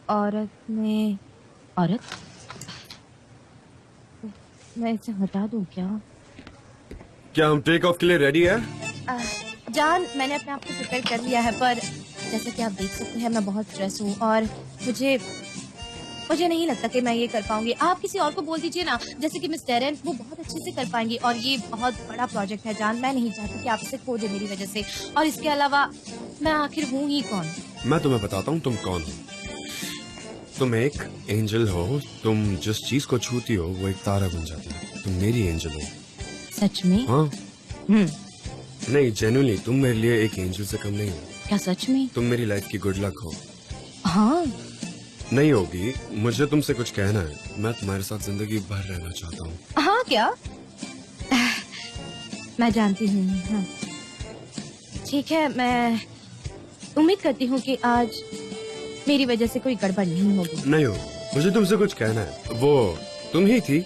औरत में औरत, मैं इसे हटा दूं क्या? क्या हम टेक ऑफ के लिए रेडी है? जान, मैंने अपने आप को प्रिपेयर कर लिया है, पर जैसे कि आप देख सकते हैं मैं बहुत स्ट्रेस हूँ और मुझे नहीं लगता कि मैं ये कर पाऊंगी। आप किसी और को बोल दीजिए ना, जैसे कि मिस डेरेन, वो बहुत अच्छे से कर पाएंगी। और ये बहुत बड़ा प्रोजेक्ट है जान, मैं नहीं चाहती कि आप इसे खो दे मेरी वजह से। और इसके अलावा मैं आखिर हूँ ही कौन? मैं तुम्हें बताता हूँ तुम कौन हो। तुम एक एंजल हो। तुम जिस चीज को छूती हो वो एक तारा बन जाती है। तुम मेरी एंजल हो। सच में? हाँ। नहीं, जेन्युइनली तुम मेरे लिए एक एंजल से कम नहीं हो। क्या सच में? तुम मेरी लाइफ की गुड लक हो। हाँ। नहीं होगी, मुझे तुमसे कुछ कहना है। मैं तुम्हारे साथ जिंदगी भर रहना चाहता हूँ। हाँ क्या? मैं जानती हूँ। हाँ ठीक है, मैं उम्मीद करती हूँ कि आज मेरी वजह से कोई गड़बड़ नहीं होगी। नहीं हो, मुझे तुमसे कुछ कहना है। वो तुम ही थी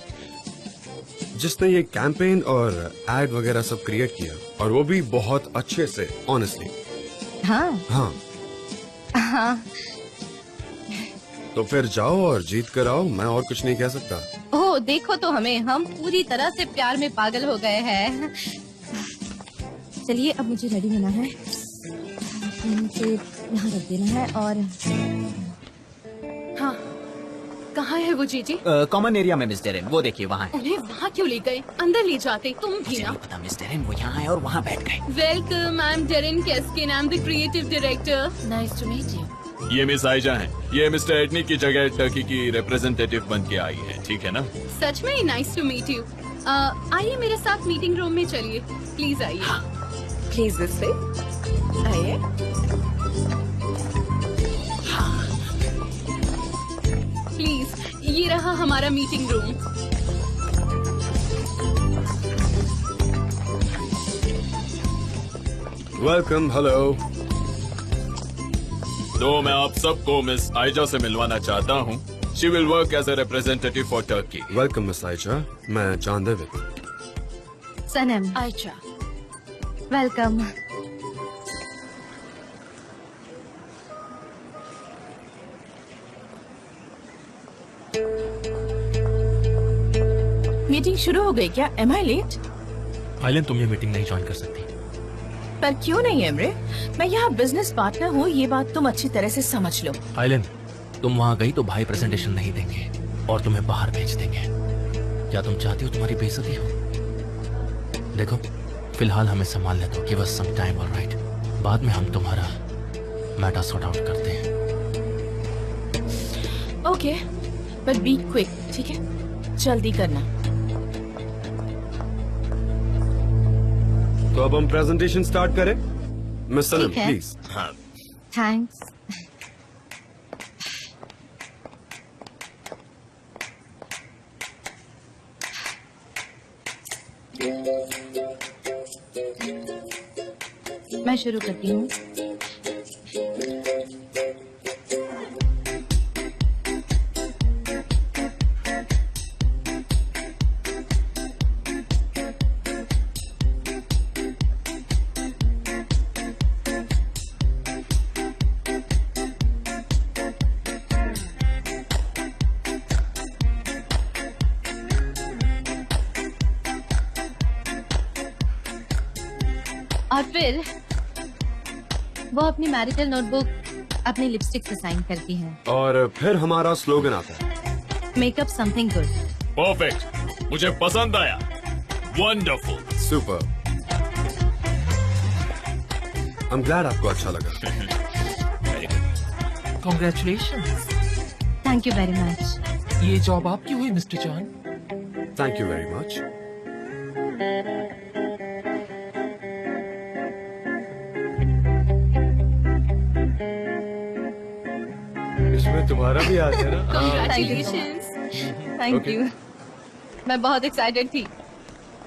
जिसने ये कैंपेन और एड वगैरह सब क्रिएट किया, और वो भी बहुत अच्छे से, ऑनेस्टली। हाँ हाँ हाँ। तो फिर जाओ और जीत कर आओ। मैं और कुछ नहीं कह सकता। ओह देखो तो हमें, हम पूरी तरह से प्यार में पागल हो गए हैं। चलिए अब मुझे रेडी होना है, मुझे यहाँ रख देना है। और हाँ, कहाँ है वो जीजी? कॉमन एरिया में मिस डेरेन, वो देखिए वहाँ है। उन्हें वहाँ क्यों ले गए? अंदर ले जाते। तुम भी मुझे ना। नहीं पता मिस डेरेन, वो यहाँ है और वहाँ बैठ गए। Welcome, I am Deren Keskin, I am the creative director. Nice to meet you. ये मिस आयजा हैं। ये मिस्टर एडनी की जगह टर्की की रिप्रेजेंटेटिव बन के आई है, ठीक है ना? सच में नाइस टू मीट यू। आइए मेरे साथ मीटिंग रूम में चलिए, प्लीज आइए। प्लीज दिस वे आइए। प्लीज, ये रहा हमारा मीटिंग रूम। वेलकम। हेलो। तो मैं आप सबको मिस आयजा से मिलवाना चाहता हूँ। She will work as a representative for Turkey. Welcome miss Ayca, मैं Can Divit. Sanem, Aysha. Welcome. Meeting शुरू हो गई क्या? M I let? आइलन, तुम ये मीटिंग नहीं ज्वाइन कर सकती। पर क्यों नहीं एमरे? मैं यहाँ बिजनेस पार्टनर हूँ, ये बात तुम अच्छी तरह से समझ लो। आइलन, तुम वहाँ गई तो भाई प्रेजेंटेशन नहीं देंगे और तुम्हें बाहर भेज देंगे। क्या तुम चाहती हो तुम्हारी बेइज्जती हो? देखो, फिलहाल हमें संभालने दो, give us some time, alright? बाद में हम तुम्हारा मैटर सॉर्ट आउट करते हैं। ओके, बट बी क्विक, ठीक है? जल्दी करना। तो अब हम प्रेजेंटेशन स्टार्ट करें। मिस सनम ठीक है। प्लीज। थैंक्स। मैं शुरू करती हूँ। और फिर वो अपनी मैरिटल नोटबुक अपनी लिपस्टिक से साइन करती है। और फिर हमारा स्लोगन आता है, मेकअप समथिंग गुड। परफेक्ट, मुझे पसंद आया। Wonderful, super. I am glad आपको अच्छा लगा। Congratulations. Thank you very much. ये जॉब आपकी हुई mister John. Thank you very much. इसमें तुम्हारा भी आ गया ना? Congratulations. Thank you. मैं बहुत एक्साइटेड थी,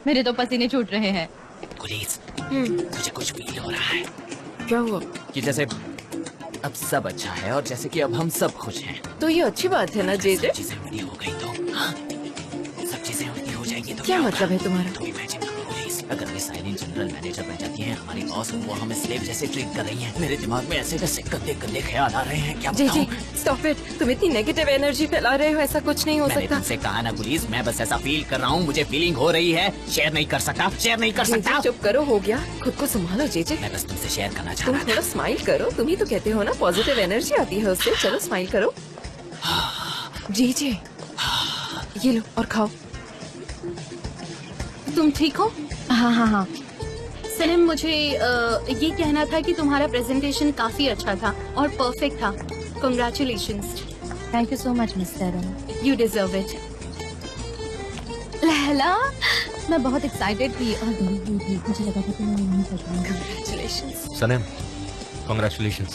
मेरे तो पसीने छूट रहे हैं। पुलिस, मुझे कुछ फील हो रहा है क्या हुआ? कि जैसे अब सब अच्छा है और जैसे कि अब हम सब खुश हैं। तो ये अच्छी बात है ना जेजे? सब चीजें उल्टी हो गई तो हाँ, सब चीजें उल्टी हो जाएंगी तो क्या मतलब है तुम्हारा? तो इमेजिन करो पुलिस, अगर मिस आइरीन जनरल मैनेजर बन जाती हैं, हमारी बॉस, वो हमें स्लेव जैसे ट्रीट कर रही हैं। मेरे दिमाग में ऐसे कैसे गंदे गंदे ख्याल आ रहे हैं, क्या जी बताऊं? स्टॉप इट, तुम इतनी नेगेटिव एनर्जी फैला रहे हो, ऐसा कुछ नहीं हो मैंने सकता। तुमसे कहा ना गुलीज, मैं बस ऐसा फील कर रहा हूँ, मुझे फीलिंग हो रही है। शेयर नहीं कर सकता, शेयर नहीं कर सकता। चुप करो, हो गया, खुद को संभालो जेजे। मैं बस तुमसे शेयर करना चाह तुम रहा थोड़ा स्माइल करो, तुम ही तो कहते हो ना पॉजिटिव एनर्जी आती है उससे। चलो स्माइल करो। जी ये लो और खाओ। तुम ठीक हो? हाँ हाँ हाँ। सनम, मुझे ये कहना था कि तुम्हारा प्रेजेंटेशन काफी अच्छा था और परफेक्ट था। Congratulations. Thank you so much mister. You deserve it. Leyla, मैं बहुत एक्साइटेड थी और डरी हुई थी। मुझे लगा था कि मैं नहीं कर पाऊंगी। Congratulations। Sanem, congratulations.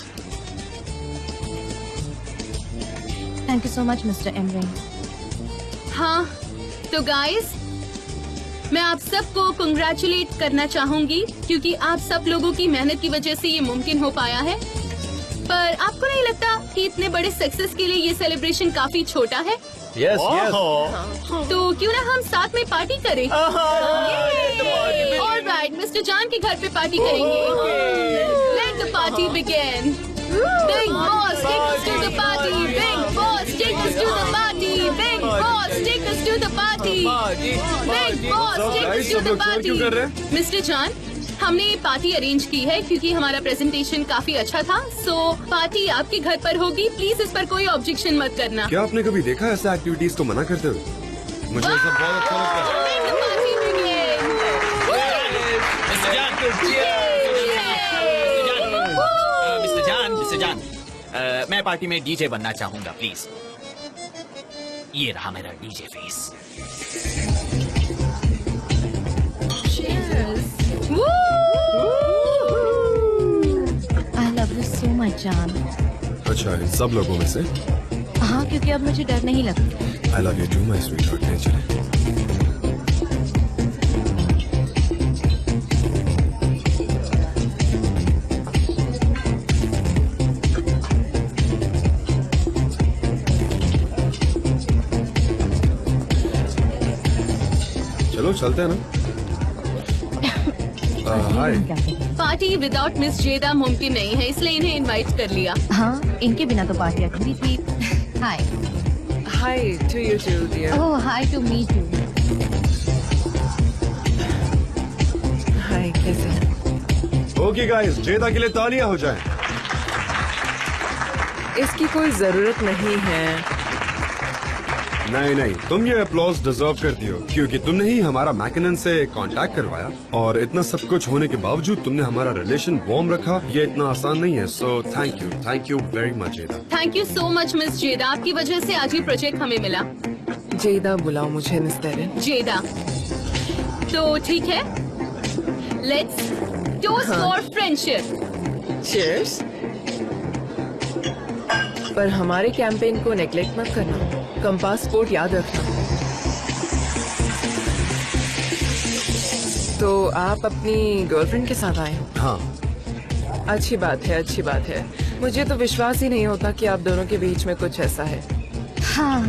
Thank you so much mister Emre. हाँ, तो गाइस, मैं आप सबको कंग्रेचुलेट करना चाहूंगी क्योंकि आप सब लोगों की मेहनत की वजह से ये मुमकिन हो पाया है। पर आपको नहीं लगता कि इतने बड़े सक्सेस के लिए ये सेलिब्रेशन काफी छोटा है? Yes yes. तो क्यों ना हम साथ में पार्टी करें? ऑलराइट, मिस्टर जान के घर पे पार्टी करेंगे। Let the party begin. Big boss, take us to the party. Big boss, take us to the party. Big boss, take us to the party. Big boss, take us to सब the लोग चल क्यों कर रहे party. हैं? Mister जान, हमने ये पार्टी अरेंज की है क्योंकि हमारा प्रेजेंटेशन काफी अच्छा था। सो पार्टी आपके घर पर होगी। प्लीज इस पर कोई ऑब्जेक्शन मत करना। क्या आपने कभी देखा है ऐसे एक्टिविटीज को मना करते हुए? मुझे ये सब बहुत अच्छा लगता है। Make the party begin. Mister जान, मैं पार्टी में डीजे बनना चाहूंगा, प्लीज। ये रहा मेरा DJ face. I love you so much जान। अच्छा, इन सब लोगों में से हाँ, क्योंकि अब मुझे डर नहीं लगता। I love you too my sweetheart. नहीं चले? चलो चलते हैं ना। हाय। पार्टी विदाउट मिस जेदा मुमकिन नहीं है, इसलिए इन्हें इनवाइट कर लिया। हाँ, इनके बिना तो पार्टी अधूरी थी। Hi. Hi to you too, dear। Oh, hi to meet you. Hi, कैसे हैं? ओके गाइस, जेदा के लिए तालियां हो जाएं। इसकी कोई जरूरत नहीं है। नहीं नहीं, तुम ये अप्लॉज डिजर्व करती हो क्योंकि तुमने ही हमारा मैकेनन से कांटेक्ट करवाया और इतना सब कुछ होने के बावजूद तुमने हमारा रिलेशन वार्म रखा। ये इतना आसान नहीं है। So thank you very much Ceyda. Thank you so much miss Ceyda, आपकी वजह से आज ये प्रोजेक्ट हमें मिला। जेदा बुलाओ मुझे मिस्टर। जेदा, तो ठीक है, let's toast for friendship. Cheers। पर हमारे कैंपेन को नेग्लेक्ट मत करना। कंपास स्पोर्ट याद रखना। तो आप अपनी गर्लफ्रेंड के साथ आए हो? हाँ, अच्छी बात है, अच्छी बात है। मुझे तो विश्वास ही नहीं होता कि आप दोनों के बीच में कुछ ऐसा है। हाँ,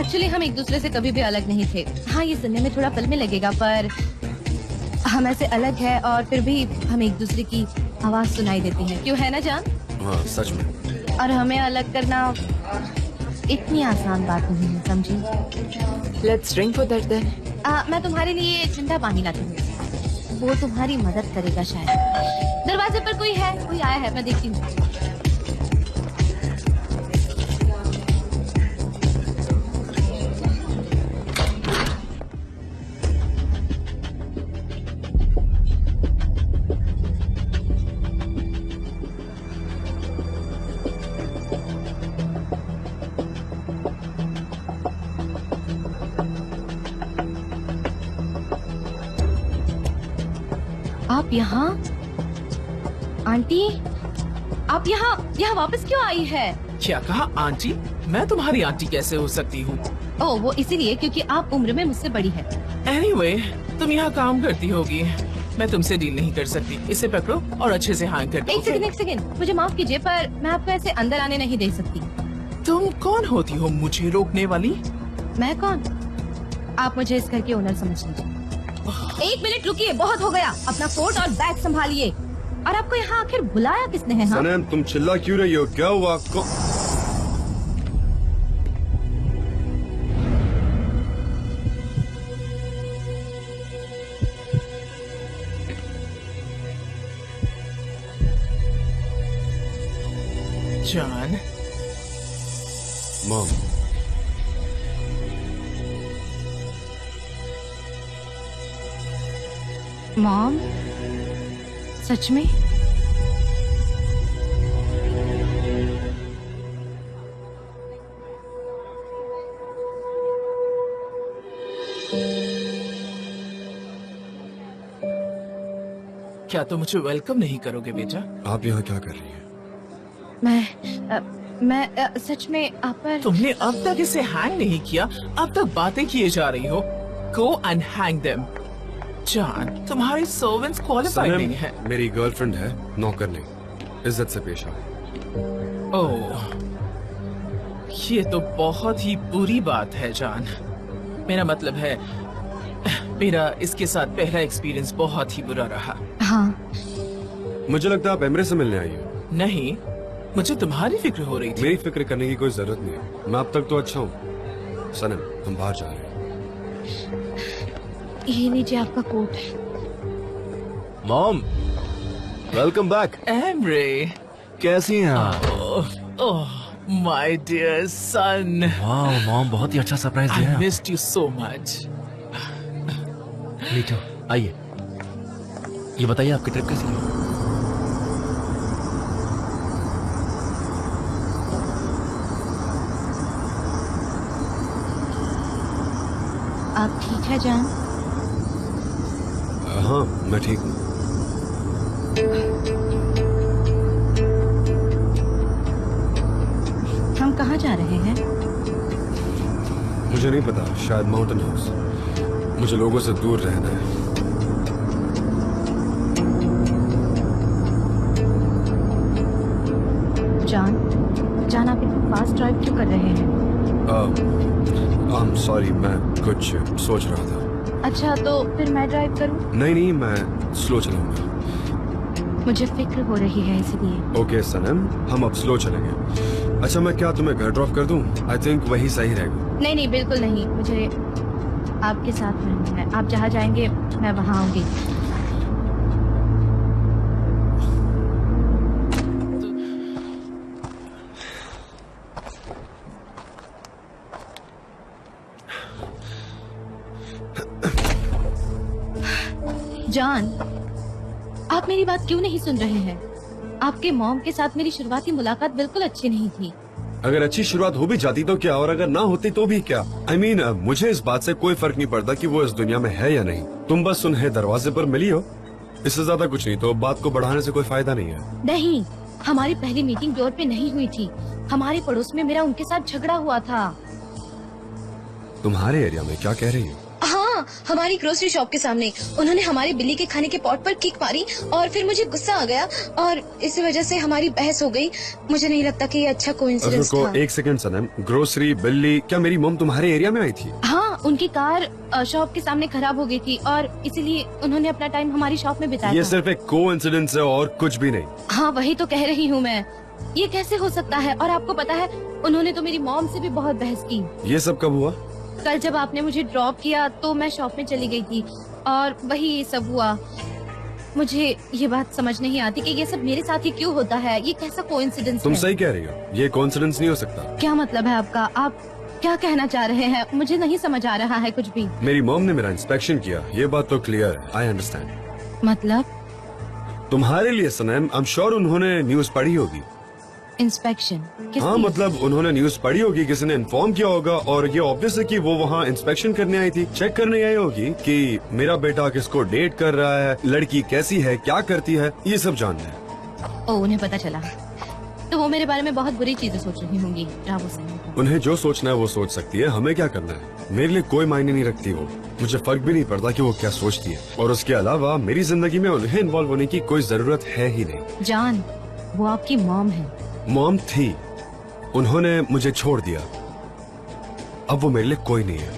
एक्चुअली हम एक दूसरे से कभी भी अलग नहीं थे। हाँ, ये सुनने में थोड़ा पल में लगेगा पर हम ऐसे अलग है और फिर भी हम एक दूसरे की आवाज सुनाई देती है। क्यों, है ना जान? हाँ सच में। और हमें अलग करना इतनी आसान बात नहीं है, समझी? Let's drink for that then. मैं तुम्हारे लिए ठंडा पानी लाती हूँ, वो तुम्हारी मदद करेगा शायद। दरवाजे पर कोई है, कोई आया है, मैं देखती हूँ। आप यहाँ? आंटी, आप यहाँ वापस क्यों आई है? क्या कहा आंटी? मैं तुम्हारी आंटी कैसे हो सकती हूँ? ओह, वो इसीलिए क्योंकि आप उम्र में मुझसे बड़ी है। एनीवे, तुम यहाँ काम करती होगी, मैं तुमसे डील नहीं कर सकती। इसे पकड़ो और अच्छे से हैंग कर दो। एक सेकंड, मुझे माफ कीजिए पर मैं आपको ऐसे अंदर आने नहीं दे सकती। तुम कौन होती हो मुझे रोकने वाली? मैं कौन? आप मुझे इस घर के ओनर समझ लीजिए। एक मिनट रुकिए, बहुत हो गया। अपना कोट और बैग संभालिए। और आपको यहाँ आखिर बुलाया किसने है? हाँ? सनम तुम चिल्ला क्यों रही हो? क्या हुआ? जान, मॉम, मॉम, सच में? क्या तुम मुझे वेलकम नहीं करोगे बेटा? आप यहाँ क्या कर रही हैं? मैं सच में आप पर। तुमने अब तक इसे हैंग नहीं किया, अब तक बातें किए जा रही हो। Go and hang them. जान, तुम्हारे सर्वेंट्स क्वालिफाइड नहीं है। सनम मेरी गर्लफ्रेंड है, नौकर नहीं। इज्जत से पेश आओ। ओह, ये तो बहुत ही बुरी बात है जान। मेरा मतलब है, मेरा इसके साथ पहला एक्सपीरियंस बहुत ही बुरा रहा। हाँ, मुझे लगता है आप एमरे से मिलने आई हो। नहीं, मुझे तुम्हारी फिक्र हो रही थी। मेरी फिक्र करने की कोई जरूरत नहीं है, मैं अब तक तो अच्छा हूँ। सनम हम बाहर जा रहे हैं। ये लीजिए आपका coat. Mom, welcome back. Emre, कैसी हैं आप? ओह माय डियर सन, वाह मॉम, बहुत ही अच्छा सरप्राइज आई दिया। Missed you so much. मीठो, आइए। ये बताइए आपकी ट्रिप कैसी रही? आप ठीक है जान? हाँ मैं ठीक हूँ। हम कहाँ जा रहे हैं? मुझे नहीं पता, शायद माउंटेन हाउस। मुझे लोगों से दूर रहना है। जान आप इतना फास्ट ड्राइव क्यों कर रहे हैं? सॉरी, मैं कुछ सोच रहा था। अच्छा तो फिर मैं ड्राइव करूं? नहीं, मैं स्लो चलाऊंगा। मुझे फिक्र हो रही है इसलिए। ओके सनम, हम अब स्लो चलेंगे। अच्छा मैं क्या तुम्हें घर ड्रॉप कर दूं? आई थिंक वही सही रहेगा। नहीं बिल्कुल नहीं, मुझे आपके साथ रहना है। आप जहाँ जाएंगे मैं वहाँ आऊंगी। जान, आप मेरी बात क्यों नहीं सुन रहे हैं? आपके मॉम के साथ मेरी शुरुआती मुलाकात बिल्कुल अच्छी नहीं थी। अगर अच्छी शुरुआत हो भी जाती तो क्या, और अगर ना होती तो भी क्या। I mean, मुझे इस बात से कोई फर्क नहीं पड़ता कि वो इस दुनिया में है या नहीं। तुम बस उन्हें दरवाजे पर मिली हो, इससे ज्यादा कुछ नहीं। तो बात को बढ़ाने से कोई फायदा नहीं है। नहीं, हमारी पहली मीटिंग डोर पे नहीं हुई थी। हमारे पड़ोस में मेरा उनके साथ झगड़ा हुआ था। तुम्हारे एरिया में? क्या कह रही हो? हाँ, हमारी ग्रोसरी शॉप के सामने उन्होंने हमारे बिल्ली के खाने के पॉट पर किक मारी और फिर मुझे गुस्सा आ गया और इस वजह से हमारी बहस हो गई। मुझे नहीं लगता कि ये अच्छा कोइंसिडेंस था। एक सेकंड सनम, ग्रोसरी, बिल्ली, क्या मेरी मॉम तुम्हारे एरिया में आई थी? हाँ, उनकी कार शॉप के सामने खराब हो गई थी और इसीलिए उन्होंने अपना टाइम हमारी शॉप में बिताया ये था। सिर्फ एक कोइंसिडेंस है और कुछ भी नहीं। हाँ वही तो कह रही हूँ मैं, ये कैसे हो सकता है? और आपको पता है उन्होंने तो मेरी मॉम से भी बहुत बहस की। ये सब कब हुआ? कल जब आपने मुझे ड्रॉप किया तो मैं शॉप में चली गई थी और वही ये सब हुआ। मुझे ये बात समझ नहीं आती कि ये सब मेरे साथ ही क्यों होता है। ये कैसा कोइंसिडेंस तुम है? सही कह रही हो, ये कोइंसिडेंस नहीं हो सकता। क्या मतलब है आपका? आप क्या कहना चाह रहे हैं? मुझे नहीं समझ आ रहा है कुछ भी। मेरी मॉम ने मेरा इंस्पेक्शन किया, ये बात तो क्लियर है। I understand. मतलब तुम्हारे लिए सनम, आई एम श्योर उन्होंने न्यूज पढ़ी होगी। इंस्पेक्शन? हाँ मतलब उन्होंने न्यूज पढ़ी होगी, किसी ने इन्फॉर्म किया होगा और ये ऑब्वियस है कि वो वहाँ इंस्पेक्शन करने आई थी। चेक करने आई होगी कि मेरा बेटा किसको डेट कर रहा है, लड़की कैसी है, क्या करती है, ये सब जानना है। ओ, उन्हें पता चला तो वो मेरे बारे में बहुत बुरी चीजें सोच रही होंगी। Bravo sir. उन्हें जो सोचना है वो सोच सकती है, हमें क्या करना है? मेरे लिए कोई मायने नहीं रखती वो। मुझे फर्क भी नहीं पड़ता कि वो क्या सोचती है। और उसके अलावा मेरी जिंदगी में उन्हें इन्वॉल्व होने की कोई जरूरत है ही नहीं। जान, वो आपकी मॉम है। मॉम थी, उन्होंने मुझे छोड़ दिया। अब वो मेरे लिए कोई नहीं है,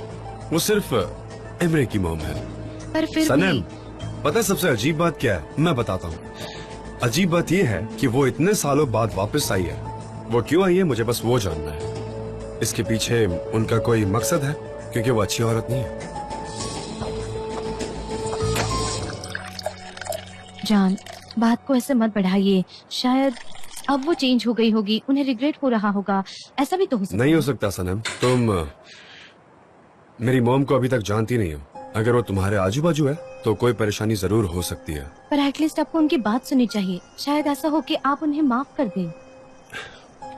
वो सिर्फ एमरे की मॉम है। पर फिर सनम, भी पता है सबसे अजीब बात क्या है? मैं बताता हूँ। अजीब बात ये है कि वो इतने सालों बाद वापस आई है। वो क्यों आई है मुझे बस वो जानना है। इसके पीछे उनका कोई मकसद है, क्योंकि वो अच्छी औरत नहीं है। जान, बात को ऐसे मत बढ़ाइए। शायद अब वो चेंज हो गई होगी, उन्हें रिग्रेट हो रहा होगा, ऐसा भी तो हो सकता नहीं हो सकता सनम, तुम मेरी मॉम को अभी तक जानती नहीं हो। अगर वो तुम्हारे आजू बाजू है तो कोई परेशानी जरूर हो सकती है। पर एटलीस्ट आपको उनकी बात सुननी चाहिए। शायद ऐसा हो कि आप उन्हें माफ कर दें।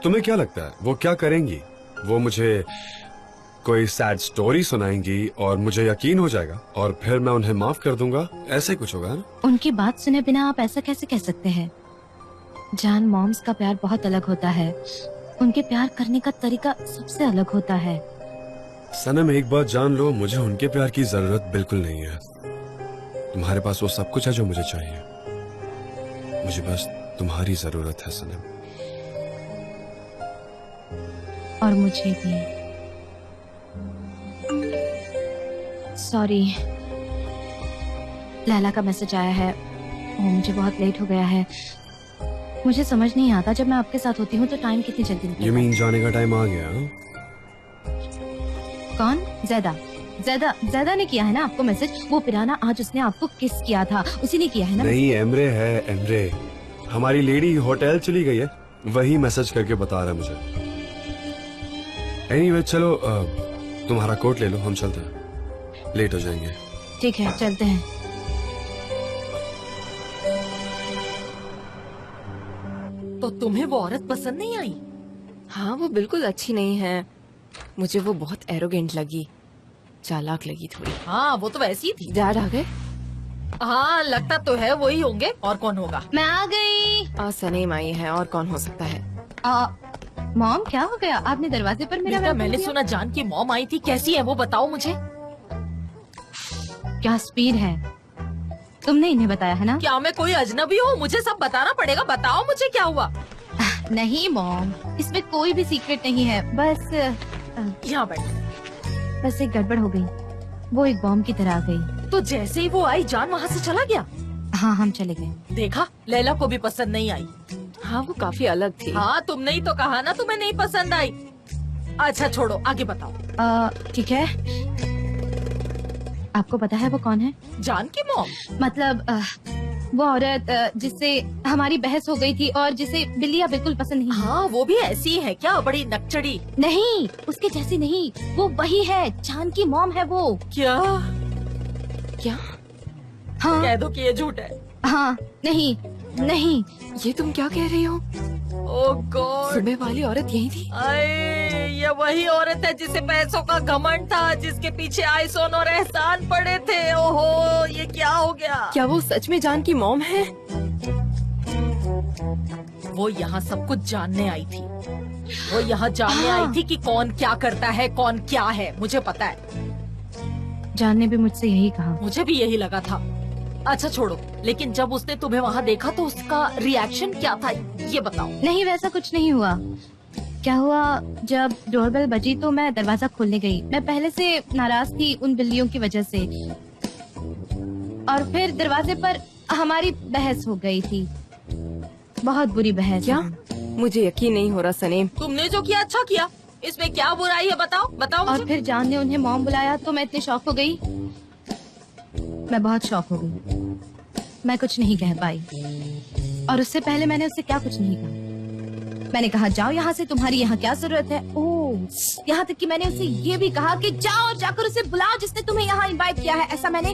तुम्हें क्या लगता है वो क्या करेंगी? वो मुझे कोई सैड स्टोरी सुनाएंगी और मुझे यकीन हो जाएगा और फिर मैं उन्हें माफ कर दूंगा, ऐसे कुछ होगा ना? उनकी बात सुने बिना आप ऐसा कैसे कह सकते हैं? जान, मॉम्स का प्यार बहुत अलग होता है। उनके प्यार करने का तरीका सबसे अलग होता है। सनम, एक बात जान लो, मुझे उनके प्यार की जरूरत बिल्कुल नहीं है। तुम्हारे पास वो सब कुछ है जो मुझे चाहिए। मुझे बस तुम्हारी जरूरत है सनम। और मुझे भी। सॉरी, लैला का मैसेज आया है। मुझे बहुत लेट हो गया है। मुझे समझ नहीं आता, जब मैं आपके साथ होती हूँ तो टाइम कितनी जल्दी निकलता है। यू मीन जाने का टाइम आ गया? कौन? ज़ैदा ने किया है ना आपको मैसेज? वो पिराना, आज उसने आपको किस किया था, उसी ने किया है ना? नहीं, एमरे है, एमरे। हमारी लेडी होटल चली गई है, वही मैसेज करके बता रहा है मुझे। एनीवे, चलो तुम्हारा कोट ले लो, हम चलते हैं, लेट हो जाएंगे। ठीक है, चलते हैं। तो तुम्हें वो औरत पसंद नहीं आई? हाँ, वो बिल्कुल अच्छी नहीं है। मुझे वो बहुत एरोगेंट लगी, चालाक लगी थोड़ी। हाँ, वो तो वैसी ही थी। डैड आ गए? हाँ, लगता तो है वही होंगे, और कौन होगा? मैं आ गई। सनीम आई है, और कौन हो सकता है? मॉम, क्या हो गया? आपने दरवाजे पर मेरा बेटा, वेलकम मैंने किया? सुना जान की मॉम आई थी, कैसी है वो बताओ मुझे। क्या स्पीड है? तुमने इन्हें बताया है ना? क्या मैं कोई अजनबी हूँ? मुझे सब बताना पड़ेगा। बताओ मुझे क्या हुआ। नहीं मॉम, इसमें कोई भी सीक्रेट नहीं है। बस यहाँ बैठ। बस एक गड़बड़ हो गई। वो एक बॉम्ब की तरह आ गई। तो जैसे ही वो आई, जान वहाँ से चला गया। हाँ, हम चले गए। देखा, लैला को भी पसंद नहीं आई। हाँ, वो काफी अलग थी। हाँ, तुमने ही तो कहा ना तुम्हें नहीं पसंद आई। अच्छा छोड़ो, आगे बताओ। ठीक है, आपको पता है वो कौन है? जान की मॉम? मतलब वो औरत जिससे हमारी बहस हो गई थी और जिसे बिल्लियाँ बिल्कुल पसंद नहीं। हाँ, वो भी ऐसी है क्या? बड़ी नकचड़ी? नहीं, उसके जैसी नहीं, वो वही है। जान की मॉम है वो। क्या? हाँ, कह दो कि ये झूठ है। हाँ, नहीं, ये तुम क्या कह रही हो? ओह गॉड, सुबह वाली औरत यही थी? अरे, ये वही औरत है जिसे पैसों का घमंड था, जिसके पीछे आईसोन और एहसान पड़े थे। ओहो, ये क्या हो गया? क्या वो सच में जान की मॉम है? वो यहाँ सब कुछ जानने आई थी। वो यहाँ जानने आई थी कि कौन क्या करता है, कौन क्या है। मुझे पता है। जान ने भी मुझसे यही कहा। मुझे भी यही लगा था। अच्छा छोड़ो, लेकिन जब उसने तुम्हें वहाँ देखा तो उसका रिएक्शन क्या था, ये बताओ। नहीं, वैसा कुछ नहीं हुआ। क्या हुआ, जब डोरबेल बजी तो मैं दरवाजा खोलने गई। मैं पहले से नाराज थी उन बिल्लियों की वजह से, और फिर दरवाजे पर हमारी बहस हो गई थी, बहुत बुरी बहस। क्या? मुझे यकीन नहीं हो रहा सनीम। तुमने जो किया अच्छा किया, इसमें क्या बुराई है? बताओ बताओ और मुझे। फिर जान ने उन्हें मॉम बुलाया तो मैं इतनी शॉक हो गई, मैं बहुत शॉक हो गई। मैं कुछ नहीं कह पाई, और उससे पहले मैंने उससे क्या कुछ नहीं कहा। मैंने कहा जाओ यहाँ से, तुम्हारी यहाँ क्या जरूरत है। ओह, यहाँ तक कि मैंने उसे ये भी कहा कि जाओ और जाकर उसे बुलाओ जिसने तुम्हें यहाँ इनवाइट किया है। ऐसा मैंने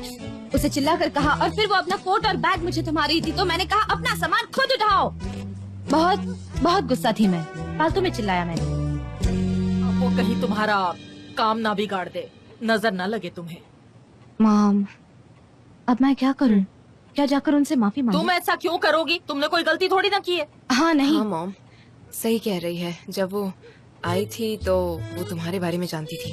उसे चिल्ला कर कहा, और फिर वो अपना कोट और बैग मुझे थमा रही थी तो मैंने कहा अपना सामान खुद उठाओ। बहुत बहुत गुस्सा थी मैं, फालतू में चिल्लाया मैंने। वो कहीं तुम्हारा काम ना बिगाड़ दे, नजर ना लगे तुम्हें। मॉम, अब मैं क्या करूं? क्या जाकर उनसे माफी मांगूं? तुम ऐसा क्यों करोगी? तुमने कोई गलती थोड़ी ना की है। हाँ नहीं। हाँ मॉम, सही कह रही है। जब वो आई थी तो वो तुम्हारे बारे में जानती थी।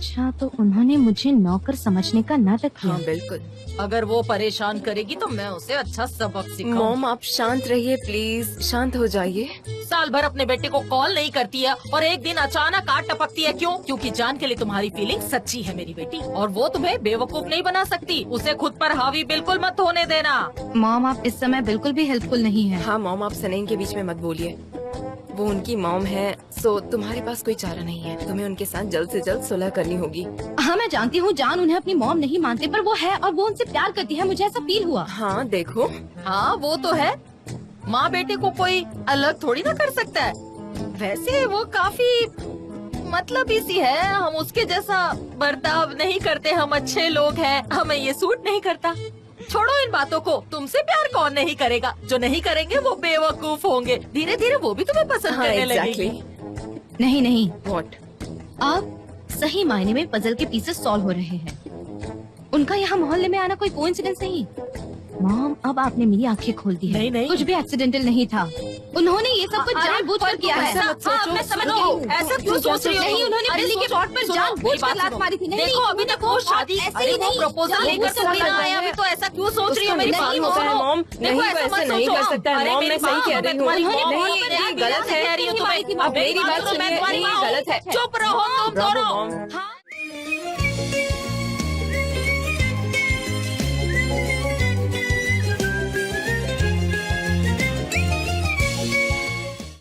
अच्छा, तो उन्होंने मुझे नौकर समझने का नाटक किया। हाँ बिल्कुल। अगर वो परेशान करेगी तो मैं उसे अच्छा सबक सिखाऊं। मॉम आप शांत रहिए प्लीज, शांत हो जाइए। साल भर अपने बेटे को कॉल नहीं करती है और एक दिन अचानक आग टपकती है। क्यों? क्योंकि जान के लिए तुम्हारी फीलिंग सच्ची है मेरी बेटी, और वो तुम्हें बेवकूफ नहीं बना सकती। उसे खुद पर हावी बिल्कुल मत होने देना। मॉम, आप इस समय बिल्कुल भी हेल्पफुल नहीं है। हाँ मॉम, आप सनईन के बीच में मत बोलिए। वो उनकी मॉम है, सो तुम्हारे पास कोई चारा नहीं है। तुम्हें उनके साथ जल्द से जल्द सुलह करनी होगी। हाँ मैं जानती हूँ जान उन्हें अपनी मॉम नहीं मानते, पर वो है और वो उनसे प्यार करती है, मुझे ऐसा फील हुआ। हाँ देखो, हाँ वो तो है, माँ बेटे को कोई अलग थोड़ी ना कर सकता है। वैसे वो काफी मतलबी सी है, हम उसके जैसा बर्ताव नहीं करते। हम अच्छे लोग हैं, हमें ये सूट नहीं करता। छोड़ो इन बातों को। तुमसे प्यार कौन नहीं करेगा? जो नहीं करेंगे वो बेवकूफ होंगे। धीरे धीरे वो भी तुम्हें पसंद हाँ करने एग्जैक्टली। लगेगी। नहीं, व्हाट? अब सही मायने में पजल के पीसेस सॉल्व हो रहे हैं। उनका यहाँ मोहल्ले में आना कोई कोइंसिडेंस नहीं। मॉम, अब आपने मेरी आंखें खोल दी है। नहीं। कुछ भी एक्सीडेंटल नहीं था। उन्होंने ये सब कुछ जानबूझकर किया है। मैं समझ गई हूँ। ऐसा क्यों सोच रही हो? नहीं, उन्होंने बिल्ली के पॉट पर जानबूझकर लात मारी थी। नहीं, देखो अभी तक वो शादी, अरे वो प्रपोजल लेकर थोड़ी ना आया। अभी तो ऐसा क्यों सोच रही हो? मेरी बात नहीं होता है सुनो। मॉम, देखो, नहीं ऐसा वैसे मत नहीं सोचो। कर सकता है अरे मॉम, मेरी मैं सही बात कह सुनो, रही मैं हूँ। तुम्हारी माँ हूँ, नहीं, मैं ये गलत है। कह रही हूँ तुम्हें। अब मेरी बात सुनो, मैं सुनिए, तुम्हारी ये माँ हूँ। गलत है। चुप रहो तुम ब्रावो, दोनों। मॉम। हाँ